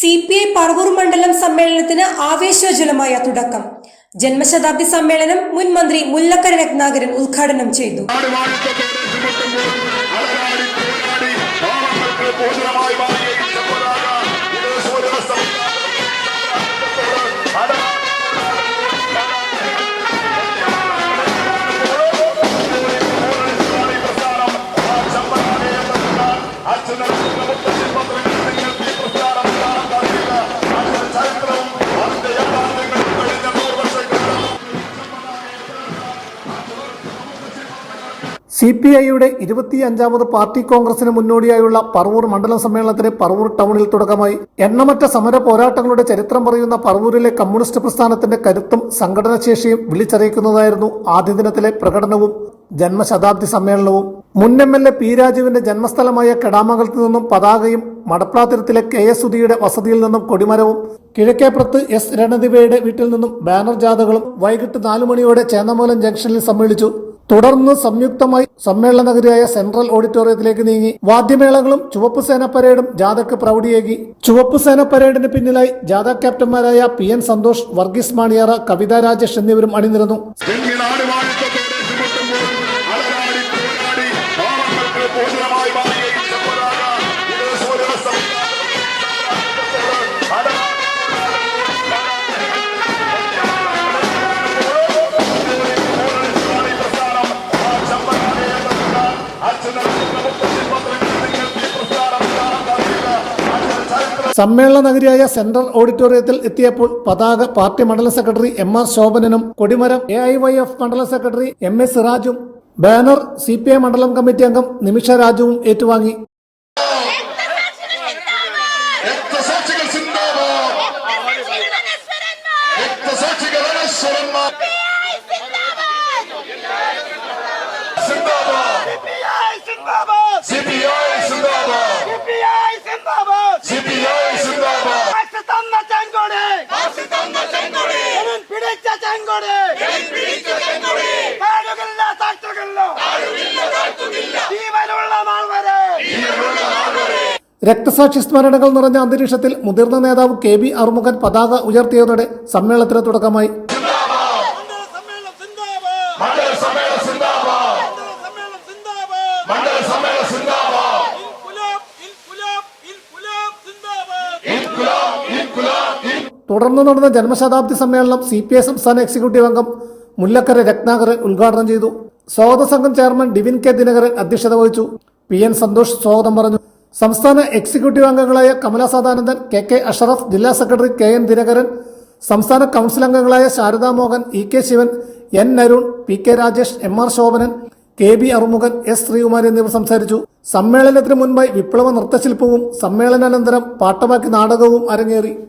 CPI Paravur മണ്ഡലം സമ്മേളനത്തിന് ആവേശോജ്വലമായ തുടക്കം. ജന്മശതാബ്ദി സമ്മേളനം മുൻ മന്ത്രി മുല്ലക്കര രത്നാകരൻ ഉദ്ഘാടനം ചെയ്തു. CPIയുടെ 25ാമത് പാർട്ടി കോൺഗ്രസിന് മുന്നോടിയായുള്ള പറവൂർ മണ്ഡലം സമ്മേളനത്തിന് പറവൂർ ടൗണിൽ തുടക്കമായി. എണ്ണമറ്റ സമര പോരാട്ടങ്ങളുടെ ചരിത്രം പറയുന്ന പറവൂരിലെ കമ്മ്യൂണിസ്റ്റ് പ്രസ്ഥാനത്തിന്റെ കരുത്തും സംഘടനാശേഷിയും വിളിച്ചറിയിക്കുന്നതായിരുന്നു ആദ്യ ദിനത്തിലെ പ്രകടനവും ജന്മശതാബ്ദി സമ്മേളനവും. മുൻ MLA പി രാജുവിന്റെ ജന്മസ്ഥലമായ കെടാമംഗലത്ത് നിന്നും പതാകയും, മടപ്ലാത്തിരത്തിലെ KS സുധിയുടെ വസതിയിൽ നിന്നും കൊടിമരവും, കിഴക്കേപ്പുറത്ത് S രണദിവയുടെ വീട്ടിൽ നിന്നും ബാനർ ജാഥകളും വൈകിട്ട് 4 മണിയോടെ ചേന്നമൂലം ജംഗ്ഷനിൽ സമ്മേളിച്ചു. തുടർന്ന് സംയുക്തമായി സമ്മേളന നഗരിയായ സെൻട്രൽ ഓഡിറ്റോറിയത്തിലേക്ക് നീങ്ങി. വാദ്യമേളകളും ചുവപ്പ് സേന പരേഡും ജാഥയ്ക്ക് പ്രൗഢിയേകി. ചുവപ്പ് സേന പരേഡിന് പിന്നിലായി ജാഥ ക്യാപ്റ്റന്മാരായ PN സന്തോഷ്, വർഗീസ് മാണിയാറ, കവിത രാജേഷ് എന്നിവരും അണിനിരന്നു. സമ്മേളന നഗരിയായ സെൻട്രൽ ഓഡിറ്റോറിയത്തിൽ എത്തിയപ്പോൾ പതാക പാർട്ടി മണ്ഡലം സെക്രട്ടറി MR ശോഭനനും, കൊടിമരം AIYF മണ്ഡലം സെക്രട്ടറി MS സിറാജും, ബാനർ CPI മണ്ഡലം കമ്മിറ്റി അംഗം നിമിഷ രാജുവും ഏറ്റുവാങ്ങി. രക്തസാക്ഷി സ്മരണകൾ നിറഞ്ഞ അന്തരീക്ഷത്തിൽ മുതിർന്ന നേതാവ് KB അറുമുഖൻ പതാക ഉയർത്തിയതോടെ സമ്മേളനത്തിന് തുടക്കമായി. തുടർന്ന് നടന്ന ജന്മശതാബ്ദി സമ്മേളനം CPI സംസ്ഥാന എക്സിക്യൂട്ടീവ് അംഗം മുല്ലക്കര രത്നാകരൻ ഉദ്ഘാടനം ചെയ്തു. സ്വാഗത സംഘം ചെയർമാൻ ഡിവിൻ K ദിനകരൻ അധ്യക്ഷത വഹിച്ചു. PN സന്തോഷ് സ്വാഗതം പറഞ്ഞു. സംസ്ഥാന എക്സിക്യൂട്ടീവ് അംഗങ്ങളായ കമല സദാനന്ദൻ, KK അഷറഫ്, ജില്ലാ സെക്രട്ടറി KN ദിനകരൻ, സംസ്ഥാന കൌൺസിൽ അംഗങ്ങളായ Saradha Mohan, EK Shivan, N Arun, PK Rajesh, MR Shobhanan, KB Arumukhan, S Sreekumar എന്നിവർ സംസാരിച്ചു. സമ്മേളനത്തിന് മുൻപായി വിപ്ലവ നൃത്തശില്പവും സമ്മേളനാനന്തരം പാട്ടമാക്കി നാടകവും അരങ്ങേറി.